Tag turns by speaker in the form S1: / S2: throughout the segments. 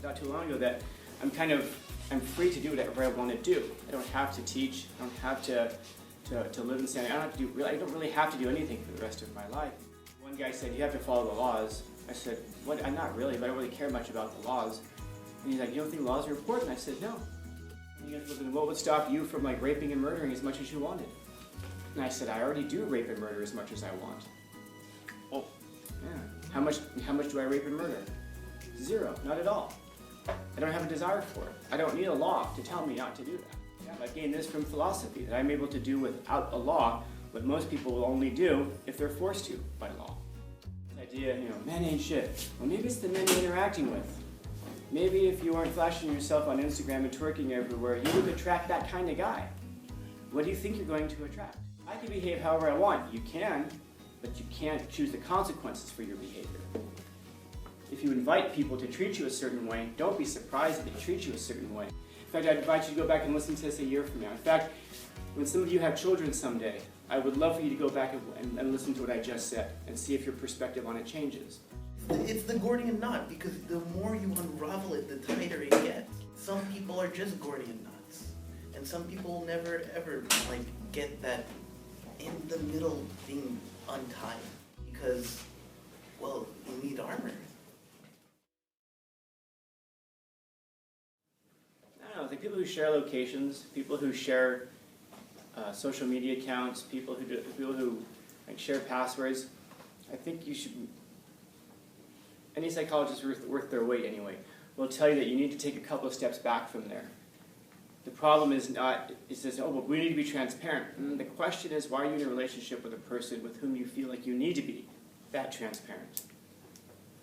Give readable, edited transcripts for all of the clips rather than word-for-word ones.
S1: not too long ago that I'm free to do whatever I want to do. I don't have to teach. I don't have to live in San Diego. I don't really have to do anything for the rest of my life. One guy said, you have to follow the laws. I said, what? I'm not really, but I don't really care much about the laws. And he's like, you don't think laws are important? I said, no. And he goes, well, what would stop you from like raping and murdering as much as you wanted? And I said, I already do rape and murder as much as I want. Oh, yeah. How much do I rape and murder? 0, not at all. I don't have a desire for it. I don't need a law to tell me not to do that. Yeah, I've gained this from philosophy, that I'm able to do without a law what most people will only do if they're forced to by law. The idea, men ain't shit. Well, maybe it's the men you're interacting with. Maybe if you aren't flashing yourself on Instagram and twerking everywhere, you would attract that kind of guy. What do you think you're going to attract? I can behave however I want. You can, but you can't choose the consequences for your behavior. If you invite people to treat you a certain way, don't be surprised if they treat you a certain way. In fact, I'd invite you to go back and listen to this a year from now. In fact, when some of you have children someday, I would love for you to go back and listen to what I just said and see if your perspective on it changes.
S2: It's the Gordian knot, because the more you unravel it, the tighter it gets. Some people are just Gordian knots, and some people will never ever get that in the middle thing untied, because, well, you need armor.
S1: I don't know, the people who share locations, people who share social media accounts, people who share passwords, I think you should. Any psychologist worth their weight anyway will tell you that you need to take a couple of steps back from there. The problem is not, it says, oh, well, we need to be transparent. And the question is, why are you in a relationship with a person with whom you feel like you need to be that transparent?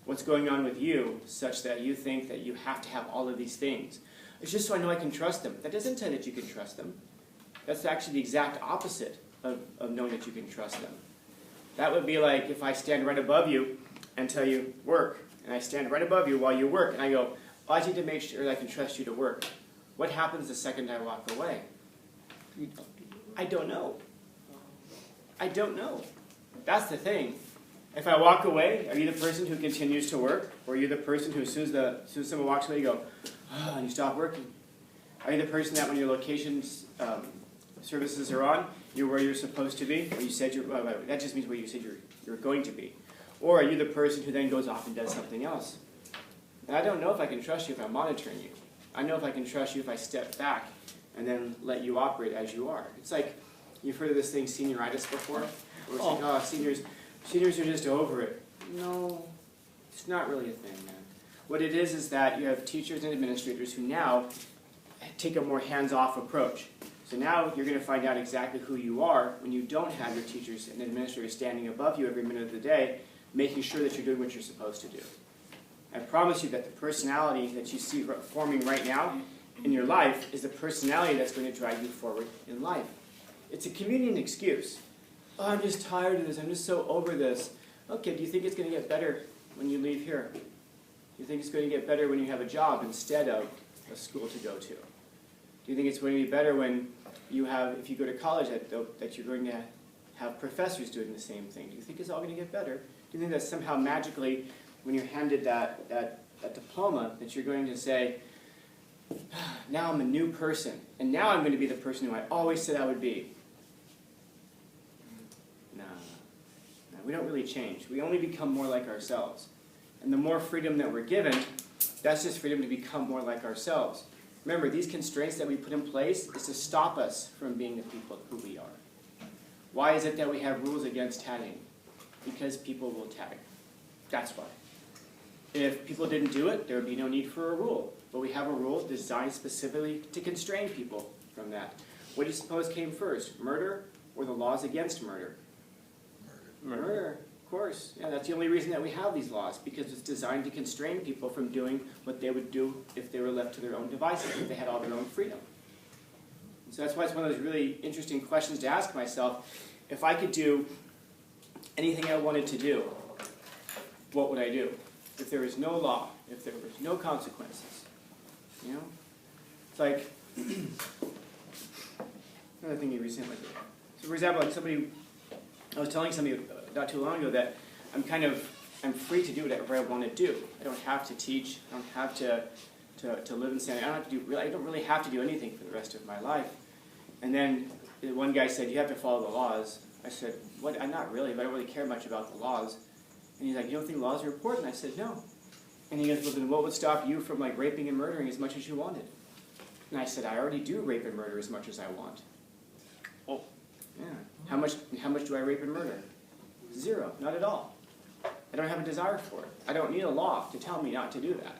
S1: What's going on with you such that you think that you have to have all of these things? It's just so I know I can trust them. That doesn't tell you that you can trust them. That's actually the exact opposite of knowing that you can trust them. That would be like if I stand right above you and tell you, work, and I stand right above you while you work, and I go, oh, I need to make sure that I can trust you to work. What happens the second I walk away? I don't know. I don't know. That's the thing. If I walk away, are you the person who continues to work? Or are you the person who, as soon as someone walks away, you go, oh, and you stop working? Are you the person that when your locations services are on, you're where you're supposed to be? Or you said that just means where you said you're going to be. Or are you the person who then goes off and does something else? And I don't know if I can trust you if I'm monitoring you. I know if I can trust you if I step back and then let you operate as you are. It's like, you've heard of this thing, senioritis, before? Where it's like, oh, seniors are just over it. No, it's not really a thing, man. What it is that you have teachers and administrators who now take a more hands-off approach. So now you're going to find out exactly who you are when you don't have your teachers and administrators standing above you every minute of the day, making sure that you're doing what you're supposed to do. I promise you that the personality that you see forming right now in your life is the personality that's going to drive you forward in life. It's a convenient excuse. Oh, I'm just tired of this. I'm just so over this. Okay, do you think it's going to get better when you leave here? Do you think it's going to get better when you have a job instead of a school to go to? Do you think it's going to be better when you have, if you go to college, that you're going to have professors doing the same thing? Do you think it's all going to get better? Do you think that somehow magically, when you're handed that diploma, that you're going to say, now I'm a new person, and now I'm going to be the person who I always said I would be? No, we don't really change. We only become more like ourselves. And the more freedom that we're given, that's just freedom to become more like ourselves. Remember, these constraints that we put in place is to stop us from being the people who we are. Why is it that we have rules against tagging? Because people will tag. That's why. If people didn't do it, there would be no need for a rule. But we have a rule designed specifically to constrain people from that. What do you suppose came first, murder or the laws against murder? Murder, of course. Yeah, that's the only reason that we have these laws, because it's designed to constrain people from doing what they would do if they were left to their own devices, if they had all their own freedom. So that's why it's one of those really interesting questions to ask myself. If I could do anything I wanted to do, what would I do? If there was no law, if there was no consequences, It's like, another thing you recently did. So for example, I was telling somebody not too long ago that I'm free to do whatever I want to do. I don't have to teach, I don't have to live in sanity. I don't really have to do anything for the rest of my life. And then one guy said, you have to follow the laws. I said, what? I'm not really, but I don't really care much about the laws. And he's like, you don't think laws are important? I said, no. And he goes, well, then what would stop you from like raping and murdering as much as you wanted? And I said, I already do rape and murder as much as I want. Oh, yeah. How much do I rape and murder? 0, not at all. I don't have a desire for it. I don't need a law to tell me not to do that.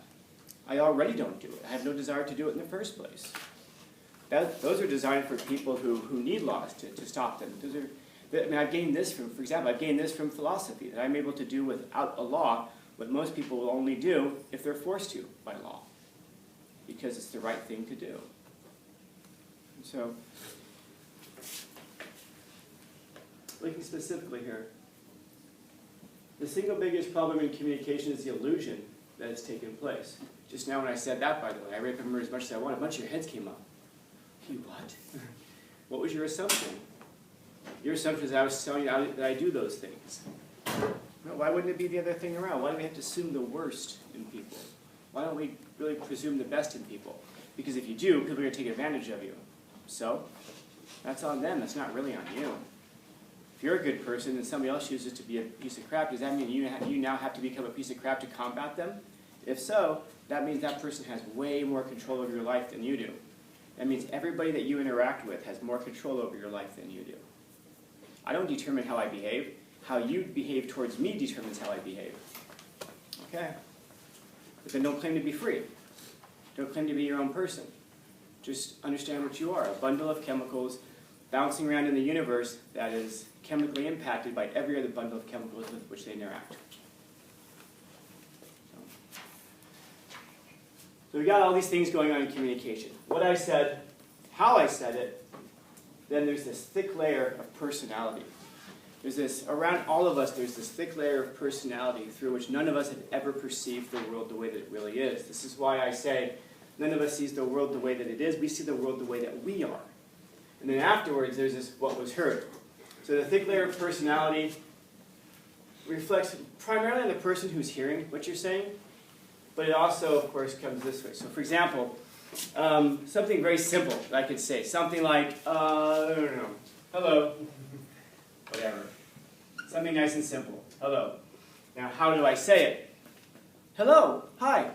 S1: I already don't do it. I have no desire to do it in the first place. Those are designed for people who need laws to stop them. I mean, I've gained this from, for example, I've gained this from philosophy, that I'm able to do without a law what most people will only do if they're forced to by law, because it's the right thing to do. And so, looking specifically here, the single biggest problem in communication is the illusion that it's taken place. Just now when I said that, by the way, I rape and murder as much as I want, a bunch of your heads came up. You what? What was your assumption? Your assumption is I was telling you that I do those things. No, why wouldn't it be the other thing around? Why do we have to assume the worst in people? Why don't we really presume the best in people? Because if you do, people are going to take advantage of you. So, that's on them. That's not really on you. If you're a good person and somebody else chooses to be a piece of crap, does that mean you now have to become a piece of crap to combat them? If so, that means that person has way more control over your life than you do. That means everybody that you interact with has more control over your life than you do. I don't determine how I behave. How you behave towards me determines how I behave. Okay? But then don't claim to be free. Don't claim to be your own person. Just understand what you are, a bundle of chemicals bouncing around in the universe that is chemically impacted by every other bundle of chemicals with which they interact. So we got all these things going on in communication. What I said, how I said it, then there's this thick layer of personality. There's this, around all of us, there's this thick layer of personality through which none of us have ever perceived the world the way that it really is. This is why I say none of us sees the world the way that it is. We see the world the way that we are. And then afterwards, there's this what was heard. So the thick layer of personality reflects primarily on the person who's hearing what you're saying, but it also, of course, comes this way. So for example, something very simple that I could say. Something like, I don't know, hello, whatever. Something nice and simple, hello. Now, how do I say it? Hello, hi.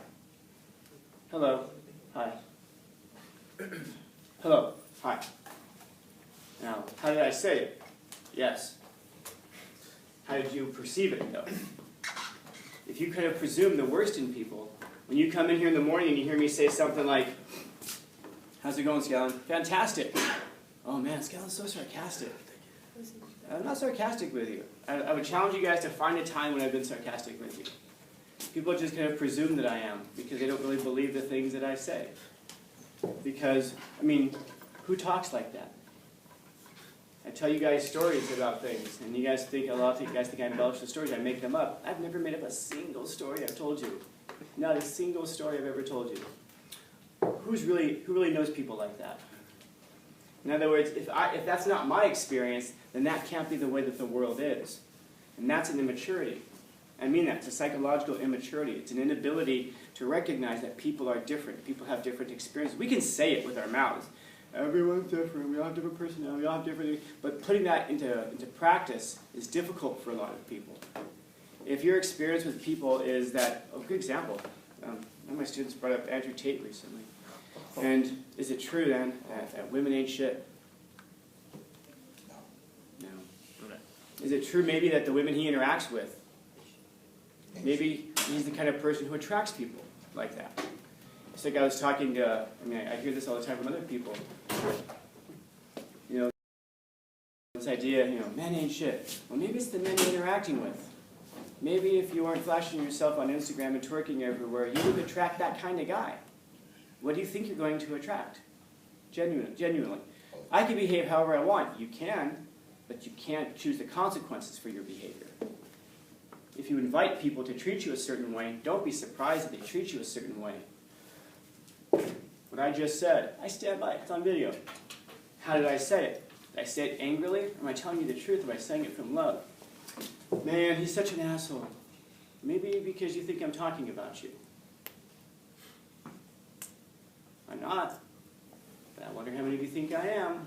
S1: Hello, hi. Hello, hi. Now, how did I say it? Yes. How did you perceive it, though? If you kind of presume the worst in people, when you come in here in the morning and you hear me say something like, how's it going, Scallon? Fantastic. Oh man, Scallon's so sarcastic. I'm not sarcastic with you. I would challenge you guys to find a time when I've been sarcastic with you. People just kind of presume that I am because they don't really believe the things that I say. Because, I mean, who talks like that? I tell you guys stories about things, and you guys think, a lot of you guys think I embellish the stories, I make them up. I've never made up a single story I've told you. Not a single story I've ever told you. Who really knows people like that? In other words, if that's not my experience, then that can't be the way that the world is. And that's an immaturity. I mean that. It's a psychological immaturity. It's an inability to recognize that people are different. People have different experiences. We can say it with our mouths. Everyone's different. We all have different personalities. We all have different... But putting that into practice is difficult for a lot of people. If your experience with people is that... Oh, good example. One of my students brought up Andrew Tate recently. And is it true, then, that women ain't shit? No. Is it true, maybe, that the women he interacts with, maybe he's the kind of person who attracts people like that? It's like I was talking to, I mean, I hear this all the time from other people. You know, this idea, you know, men ain't shit. Well, maybe it's the men you're interacting with. Maybe if you weren't flashing yourself on Instagram and twerking everywhere, you would attract that kind of guy. What do you think you're going to attract? Genuinely. I can behave however I want. You can, but you can't choose the consequences for your behavior. If you invite people to treat you a certain way, don't be surprised that they treat you a certain way. What I just said, I stand by it. It's on video. How did I say it? Did I say it angrily? Or am I telling you the truth? Or am I saying it from love? Man, he's such an asshole. Maybe because you think I'm talking about you. I'm not. But I wonder how many of you think I am.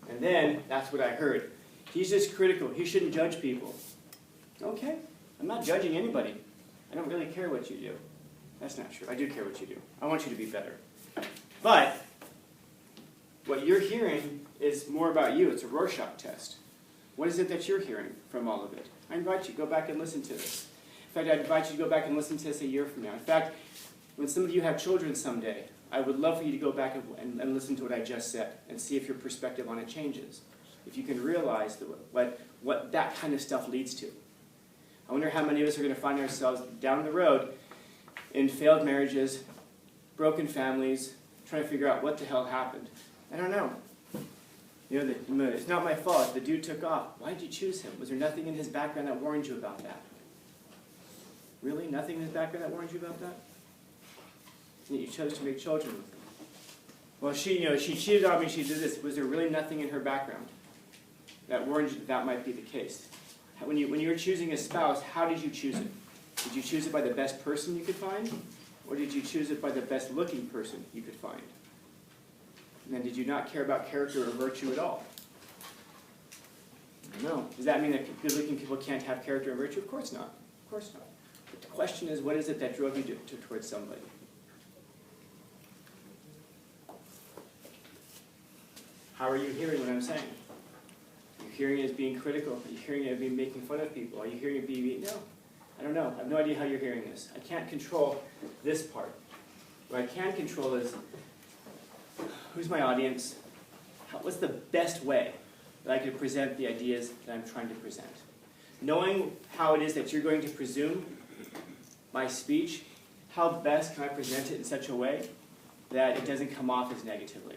S1: And then, that's what I heard. He's just critical. He shouldn't judge people. Okay, I'm not judging anybody. I don't really care what you do. That's not true. I do care what you do. I want you to be better. But what you're hearing is more about you. It's a Rorschach test. What is it that you're hearing from all of it? I invite you to go back and listen to this. In fact, I invite you to go back and listen to this a year from now. In fact, when some of you have children someday, I would love for you to go back and listen to what I just said and see if your perspective on it changes. If you can realize what that kind of stuff leads to. I wonder how many of us are going to find ourselves down the road in failed marriages, broken families, trying to figure out what the hell happened. I don't know. It's not my fault. The dude took off. Why did you choose him? Was there nothing in his background that warned you about that? Really? Nothing in his background that warned you about that? And yet you chose to make children with him. Well, she cheated on me, she did this. Was there really nothing in her background that warned you that might be the case? When you were choosing a spouse, how did you choose it? Did you choose it by the best person you could find? Or did you choose it by the best looking person you could find? And then did you not care about character or virtue at all? No. Does that mean that good looking people can't have character and virtue? Of course not. Of course not. But the question is, what is it that drove you towards somebody? How are you hearing what I'm saying? Are you hearing it as being critical? Are you hearing it as being making fun of people? Are you hearing it being, no, I don't know. I have no idea how you're hearing this. I can't control this part. What I can control is, who's my audience? What's the best way that I can present the ideas that I'm trying to present? Knowing how it is that you're going to presume my speech, how best can I present it in such a way that it doesn't come off as negatively?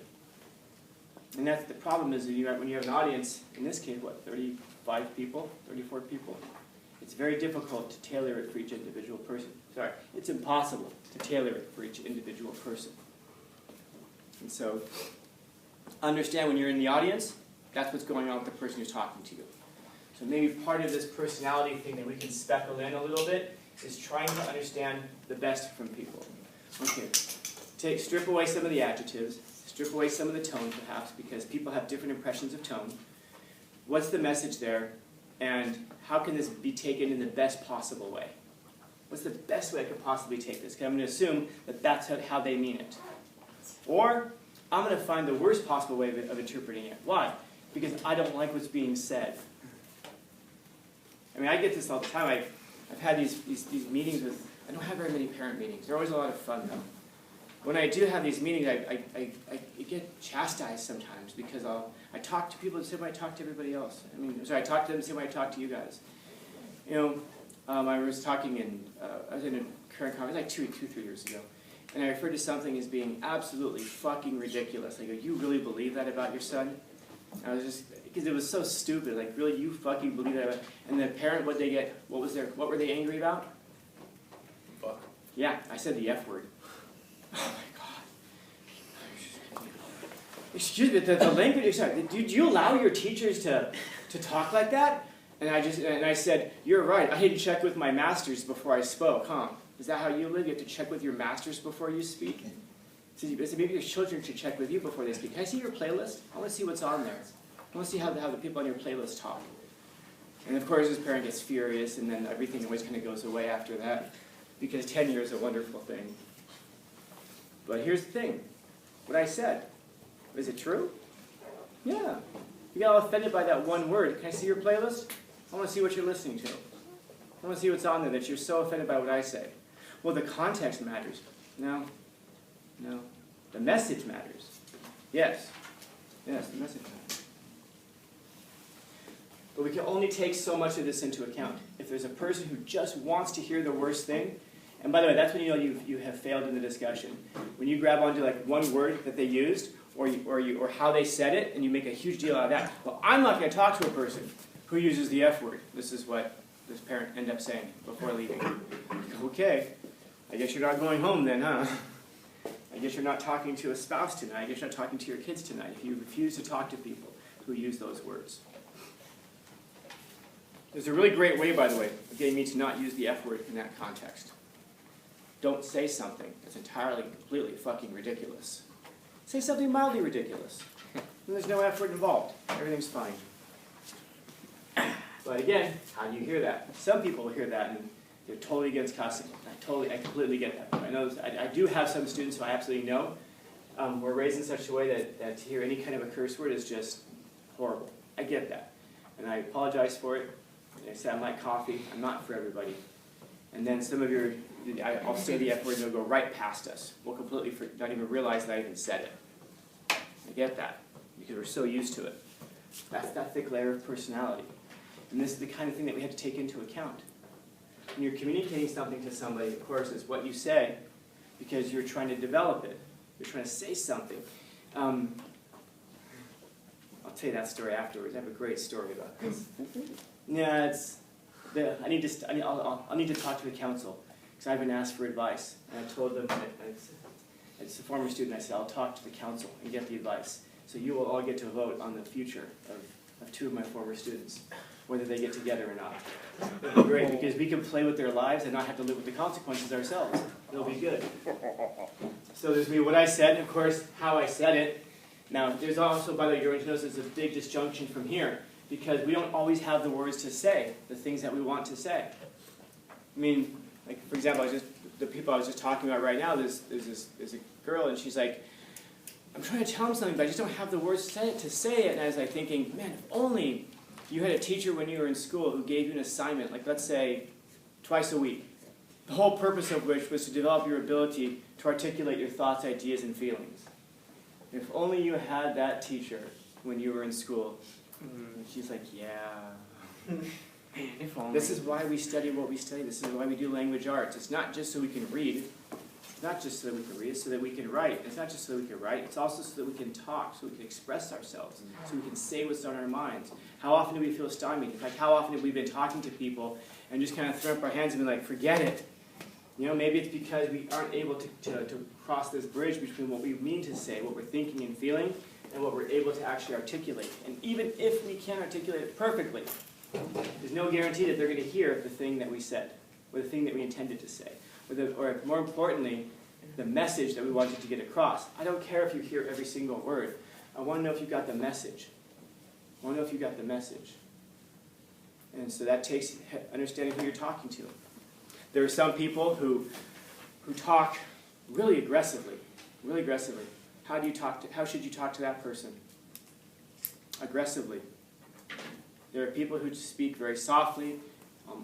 S1: And that's the problem is when you have an audience, in this case, 35 people, 34 people, it's very difficult to tailor it for each individual person. Sorry, it's impossible to tailor it for each individual person. And so, understand when you're in the audience, that's what's going on with the person who's talking to you. So maybe part of this personality thing that we can speckle in a little bit is trying to understand the best from people. Okay, strip away some of the adjectives, strip away some of the tone perhaps, because people have different impressions of tone. What's the message there, and how can this be taken in the best possible way? What's the best way I could possibly take this? Because I'm going to assume that that's how they mean it. Or, I'm going to find the worst possible way of interpreting it. Why? Because I don't like what's being said. I mean, I get this all the time. I've had these meetings with, I don't have very many parent meetings. They're always a lot of fun, though. When I do have these meetings, I get chastised sometimes because I talk to people the same way I talk to everybody else. I talk to them the same way I talk to you guys. I was talking I was in a current conference like 3 years ago, and I referred to something as being absolutely fucking ridiculous. I go, you really believe that about your son? And I was just, because it was so stupid, like really, you fucking believe that about, and the parent, what were they angry about?
S2: Fuck. Yeah,
S1: I said the F word. Oh my God. Excuse me, the language, did you allow your teachers to talk like that? And I said, you're right, I didn't check with my masters before I spoke, huh? Is that how you live? You have to check with your masters before you speak? So maybe your children should check with you before they speak. Can I see your playlist? I want to see what's on there. I want to see how the people on your playlist talk. And of course, his parent gets furious, and then everything always kind of goes away after that, because tenure is a wonderful thing. But here's the thing. What I said, is it true? Yeah. You got all offended by that one word. Can I see your playlist? I want to see what you're listening to. I want to see what's on there that you're so offended by what I say. Well, the context matters. No. The message matters. Yes, the message matters. But we can only take so much of this into account. If there's a person who just wants to hear the worst thing, and by the way, that's when you know you have failed in the discussion. When you grab onto like one word that they used, or how they said it, and you make a huge deal out of that. Well, I'm not going to talk to a person who uses the F word. This is what this parent ended up saying before leaving. Okay, I guess you're not going home then, huh? I guess you're not talking to a spouse tonight. I guess you're not talking to your kids tonight if you refuse to talk to people who use those words. There's a really great way, by the way, of getting me to not use the F word in that context. don't say something that's entirely, completely fucking ridiculous. Say something mildly ridiculous. And there's no effort involved. Everything's fine. But again, how do you hear that? Some people hear that and they're totally against cussing. I completely get that. I know. I do have some students who I absolutely know were raised in such a way that to hear any kind of a curse word is just horrible. I get that. And I apologize for it. And I said, I'm like coffee. I'm not for everybody. And then some of your, I'll say the F word and they'll go right past us. We'll completely not even realize that I even said it. I get that, because we're so used to it. That's that thick layer of personality. And this is the kind of thing that we have to take into account. When you're communicating something to somebody, of course, it's what you say, because you're trying to develop it. You're trying to say something. I'll tell you that story afterwards. I have a great story about this. Yeah, I'll need to talk to the council, because I've been asked for advice. And I told them, it's a former student, I said, I'll talk to the council and get the advice. So you will all get to vote on the future of two of my former students, whether they get together or not. It'll be great, because we can play with their lives and not have to live with the consequences ourselves. It'll be good. So there's me, what I said, of course, how I said it. Now, there's also, by the way, you're going to notice there's a big disjunction from here, because we don't always have the words to say, the things that we want to say. I mean, like, for example, the people I was just talking about right now, there's a girl, and she's like, I'm trying to tell him something, but I just don't have the words to say it. And I was like thinking, man, if only you had a teacher when you were in school who gave you an assignment, like let's say twice a week, the whole purpose of which was to develop your ability to articulate your thoughts, ideas, and feelings. If only you had that teacher when you were in school. And she's like, yeah.
S3: If only.
S1: This is why we study what we study. This is why we do language arts. It's not just so we can read. It's not just so that we can read. It's so that we can write. It's not just so that we can write. It's also so that we can talk, so we can express ourselves, so we can say what's on our minds. How often do we feel stymied? In fact, how often have we been talking to people and just kind of throw up our hands and be like, forget it. You know, maybe it's because we aren't able to cross this bridge between what we mean to say, what we're thinking and feeling, and what we're able to actually articulate. And even if we can articulate it perfectly, there's no guarantee that they're going to hear the thing that we said, or the thing that we intended to say, or more importantly, the message that we wanted to get across. I don't care if you hear every single word. I want to know if you got the message. I want to know if you got the message. And so that takes understanding who you're talking to. There are some people who talk really aggressively, really aggressively. How should you talk to that person? Aggressively. There are people who speak very softly,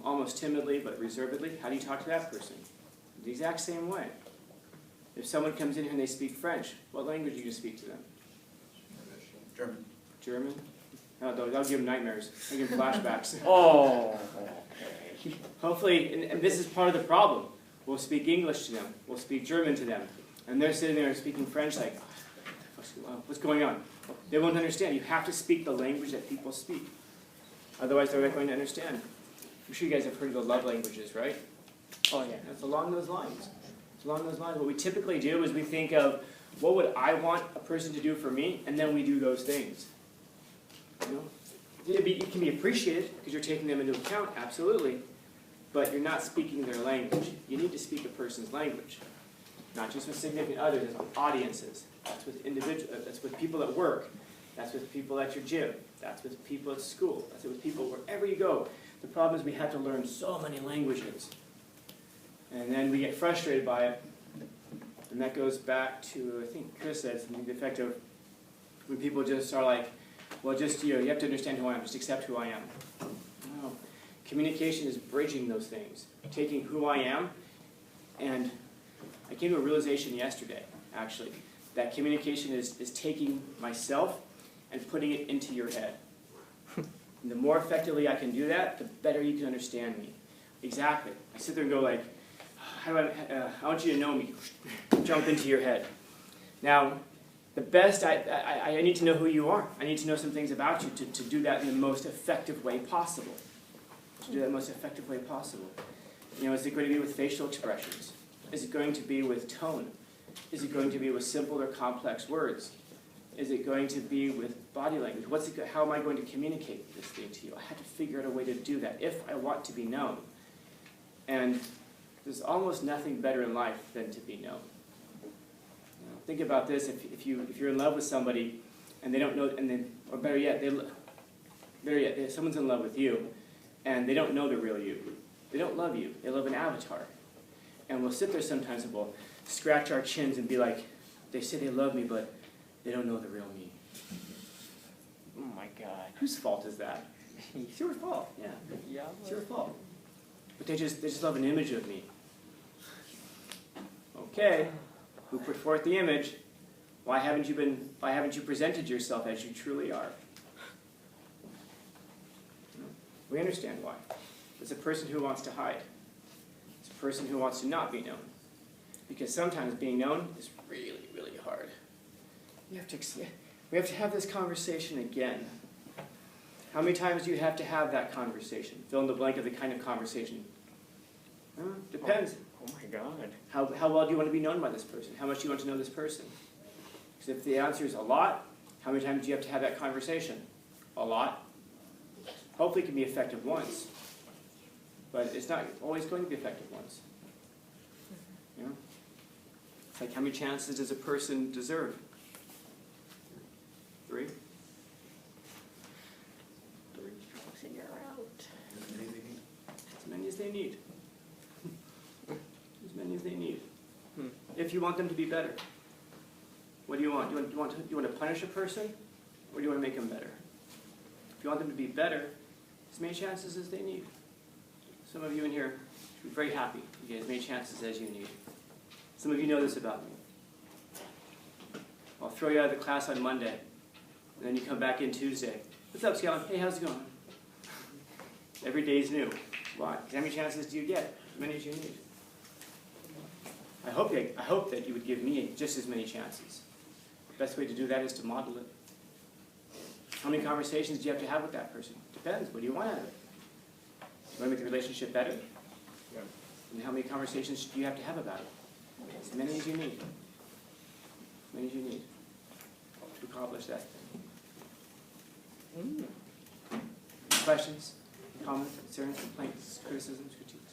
S1: almost timidly, but reservedly. How do you talk to that person? The exact same way. If someone comes in here and they speak French, what language are you going to speak to them?
S2: German.
S1: German? No, that'll give them nightmares. I'll give them flashbacks.
S3: Oh.
S1: Hopefully, and this is part of the problem. We'll speak English to them. We'll speak German to them. And they're sitting there speaking French like, what's going on? They won't understand. You have to speak the language that people speak. Otherwise, they're not going to understand. I'm sure you guys have heard of the love languages, right?
S3: Oh yeah.
S1: It's along those lines. It's along those lines. What we typically do is we think of, what would I want a person to do for me? And then we do those things. You know? It can be appreciated because you're taking them into account, absolutely. But you're not speaking their language. You need to speak a person's language. Not just with significant others, it's with audiences. That's with individuals. That's with people at work. That's with people at your gym. That's with people at school. That's with people wherever you go. The problem is we have to learn so many languages. And then we get frustrated by it. And that goes back to, I think Chris said, something to the effect of when people just are like, well, just, you have to understand who I am. Just accept who I am. No. Communication is bridging those things. Taking who I am, and I came to a realization yesterday, actually, that communication is taking myself and putting it into your head. And the more effectively I can do that, the better you can understand me. Exactly. I sit there and go like, I want you to know me. Jump into your head. Now, the best, I need to know who you are. I need to know some things about you to do that in the most effective way possible. To do that in the most effective way possible. You know, is it going to be with facial expressions? Is it going to be with tone? Is it going to be with simple or complex words? Is it going to be with body language? How am I going to communicate this thing to you? I have to figure out a way to do that if I want to be known. And There's almost nothing better in life than to be known. Think about this: if you're in love with somebody, and they don't know, or better yet, someone's in love with you, and they don't know the real you. They don't love you. They love an avatar. And we'll sit there sometimes and we'll scratch our chins and be like, they say they love me, but they don't know the real me.
S3: Oh my God.
S1: Whose fault is that? It's your fault. Yeah,
S3: Yeah.
S1: it's your fault. But they just love an image of me. Okay, who put forth the image? Why haven't you presented yourself as you truly are? We understand why. It's a person who wants to hide. It's a person who wants to not be known. Because sometimes being known is really, really hard. We have to have this conversation again. How many times do you have to have that conversation? Fill in the blank of the kind of conversation. Depends.
S3: Oh my God.
S1: How well do you want to be known by this person? How much do you want to know this person? Because if the answer is a lot, how many times do you have to have that conversation? A lot. Hopefully it can be effective once. But it's not always going to be effective once. You know? It's like, how many chances does a person deserve? 3?
S3: 3 and you're out.
S1: As many as they need. As many as they need. If you want them to be better. What do you want? Do you want to punish a person? Or do you want to make them better? If you want them to be better, as many chances as they need. Some of you in here should be very happy. You get as many chances as you need. Some of you know this about me. I'll throw you out of the class on Monday. And then you come back in Tuesday. What's up, Scallon? Hey, how's it going? Every day's new. Why? Because how many chances do you get? As many as you need. I hope that you would give me just as many chances. The best way to do that is to model it. How many conversations do you have to have with that person? Depends. What do you want out of it? You want to make the relationship better?
S3: Yeah.
S1: And how many conversations do you have to have about it? As many as you need. As many as you need to accomplish that. Questions, comments, concerns, complaints, criticisms, critiques?